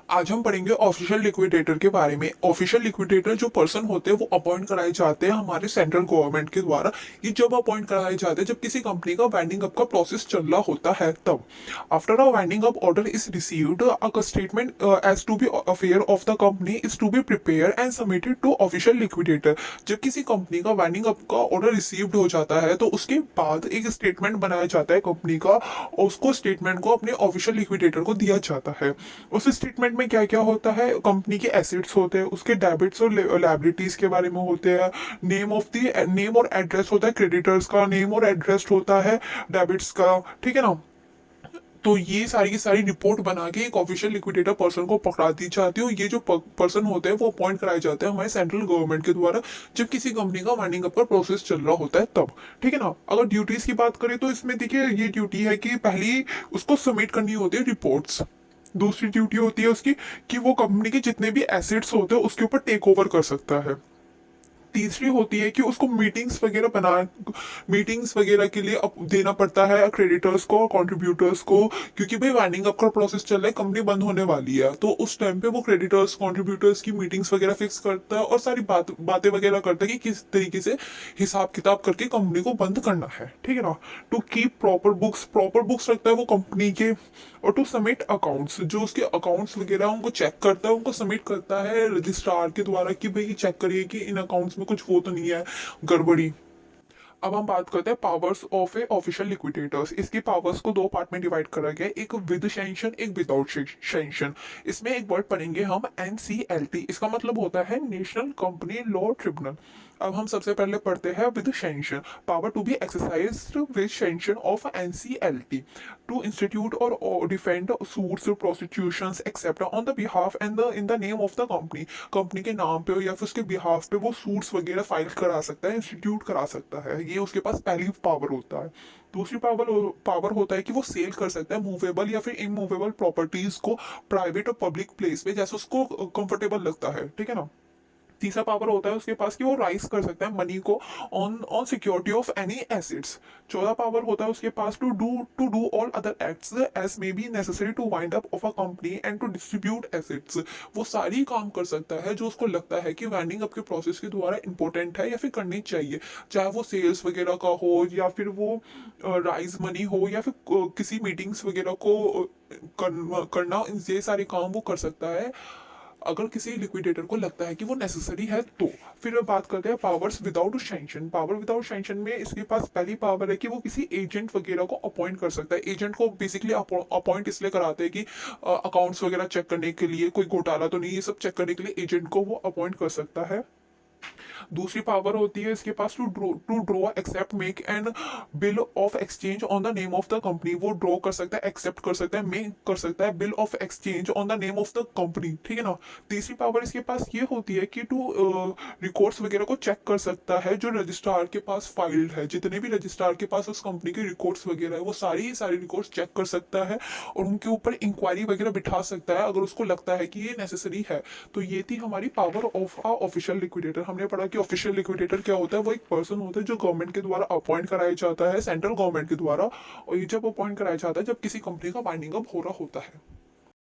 आज हम पढ़ेंगे ऑफिशियल लिक्विडेटर के बारे में। ऑफिशियल लिक्विडेटर जो पर्सन होते हैं वो अपॉइंट कराए जाते हैं हमारे सेंट्रल गवर्नमेंट के द्वारा। ये जब अपॉइंट कराए जाते हैं जब किसी कंपनी का वाइंडिंग अप का प्रोसेस चल रहा होता है तब। After a winding up order is received a statement as to be affair of the company is to be prepare and submitted to official liquidator. जब किसी कंपनी का वाइंडिंग अप का ऑर्डर रिसीव्ड हो जाता है तो उसके बाद एक स्टेटमेंट बनाया जाता है कंपनी का, और उसको स्टेटमेंट को अपने ऑफिशियल लिक्विडेटर को दिया जाता है। उस स्टेटमेंट में क्या क्या होता है, कंपनी के एसेट्स होते हैं, उसके डेबिट्स और लायबिलिटीज के बारे में होते हैं, नेम और एड्रेस होता है, क्रेडिटर्स का नेम और एड्रेस होता है, डेबिट्स का, ठीक है ना। तो ये सारी की सारी रिपोर्ट बना के एक ऑफिशियल लिक्विडेटर पर्सन को पकड़ा दी जाती है, और ये जो पर्सन होते हैं वो अपॉइंट कराए जाते हैं हमारे सेंट्रल गवर्नमेंट के द्वारा जब किसी कंपनी का वाइंडिंग अप का प्रोसेस चल रहा होता है तब। ठीक है ना। अगर ड्यूटीज की बात करें तो इसमें देखिए ये ड्यूटी है कि पहली उसको सबमिट करनी होती है रिपोर्ट्स। दूसरी ड्यूटी होती है उसकी कि वो कंपनी के जितने भी एसेट्स होते हैं उसके ऊपर टेक ओवर कर सकता है। तीसरी होती है कि उसको मीटिंग्स वगैरह के लिए देना पड़ता है क्रेडिटर्स को, कंट्रीब्यूटर्स को, क्योंकि भाई वाइंडिंग अप का प्रोसेस चल रहा है, कंपनी बंद होने वाली है, तो उस टाइम पे वो क्रेडिटर्स कंट्रीब्यूटर्स की मीटिंग्स वगैरह फिक्स करता है और सारी बातें वगैरह करता है कि किस तरीके से हिसाब किताब करके कंपनी को बंद करना है। ठीक है ना। टू कीप प्रॉपर बुक्स रखता है वो कंपनी के, और टू सबमिट अकाउंट्स, जो उसके अकाउंट्स वगैरह उनको चेक करता है, उनको सबमिट करता है रजिस्ट्रार के द्वारा कि भाई चेक करिए कि इन अकाउंट्स में कुछ वो तो नहीं है गड़बड़ी। अब हम बात करते हैं powers of A official liquidators. इसकी पावर्स को दो पार्ट में डिवाइड करा गया है, एक विद सैंक्शन एक विदाउट सैंक्शन। इसमें एक वर्ड पढ़ेंगे हम एनसीएलटी, इसका मतलब होता है नेशनल कंपनी लॉ ट्रिब्यूनल। अब हम सबसे पहले पढ़ते हैं with sanction. Power to be exercised with sanction of NCLT to institute और defend suits prosecutions except on the behalf and in the name of the company. Company के नाम पे या फिर उसके बिहाफ पे वो सूट्स वगैरह फाइल करा सकता है, इंस्टीट्यूट करा सकता है, ये उसके पास पहली पावर होता है। दूसरी पावर होता है कि वो सेल कर सकता है मूवेबल या फिर इमूवेबल प्रॉपर्टीज को प्राइवेट और पब्लिक प्लेस पे जैसे उसको कंफर्टेबल लगता है। ठीक है ना। तीसरा पावर होता है उसके पास कि वो राइज कर सकता है मनी को on on security of any assets. चौथा पावर होता है उसके पास to do all other acts as may be necessary to wind up of a company and to distribute assets. वो सारी काम कर सकता है जो उसको लगता है कि वाइंडिंग अप के प्रोसेस के द्वारा इंपॉर्टेंट है या फिर करनी चाहिए, चाहे वो सेल्स वगैरह का हो या फिर वो राइज मनी हो या फिर किसी मीटिंग्स वगैरह को करना, ये सारे काम वो कर सकता है अगर किसी लिक्विडेटर को लगता है कि वो नेसेसरी है तो। फिर बात करते हैं powers without sanction. Power without sanction में इसके पास पहली पावर है कि वो किसी एजेंट वगैरह को अपॉइंट कर सकता है। एजेंट को बेसिकली अपॉइंट इसलिए कराते हैं कि अकाउंट्स वगैरह चेक करने के लिए, कोई घोटाला तो नहीं, ये सब चेक करने के लिए एजेंट को वो अपॉइंट कर सकता है। दूसरी पावर होती है इसके पास to draw accept make and bill of exchange on the name of the company. वो ड्रॉ कर सकता है, एक्सेप्ट कर सकता है, मेक कर सकता है bill of exchange on the name of the company. ठीक है ना। तीसरी पावर इसके पास ये होती है कि टू रिकॉर्ड्स वगैरह को चेक कर सकता है जो रजिस्ट्रार के पास फाइल्ड है, जितने भी रजिस्ट्रार के पास उस कंपनी के रिकॉर्ड्स वगैरह है वो सारी रिकॉर्ड्स चेक कर सकता है और उनके ऊपर इंक्वायरी वगैरह बिठा सकता है अगर उसको लगता है कि ये नेसेसरी है। तो ये थी हमारी power of a official liquidator. हमने पढ़ा कि ऑफिशियल लिक्विडेटर क्या होता है, वो एक पर्सन होता है जो गवर्नमेंट के द्वारा अपॉइंट कराया जाता है, सेंट्रल गवर्नमेंट के द्वारा, और ये जब अपॉइंट कराया जाता है जब किसी कंपनी का वाइंडिंग अप हो रहा होता है।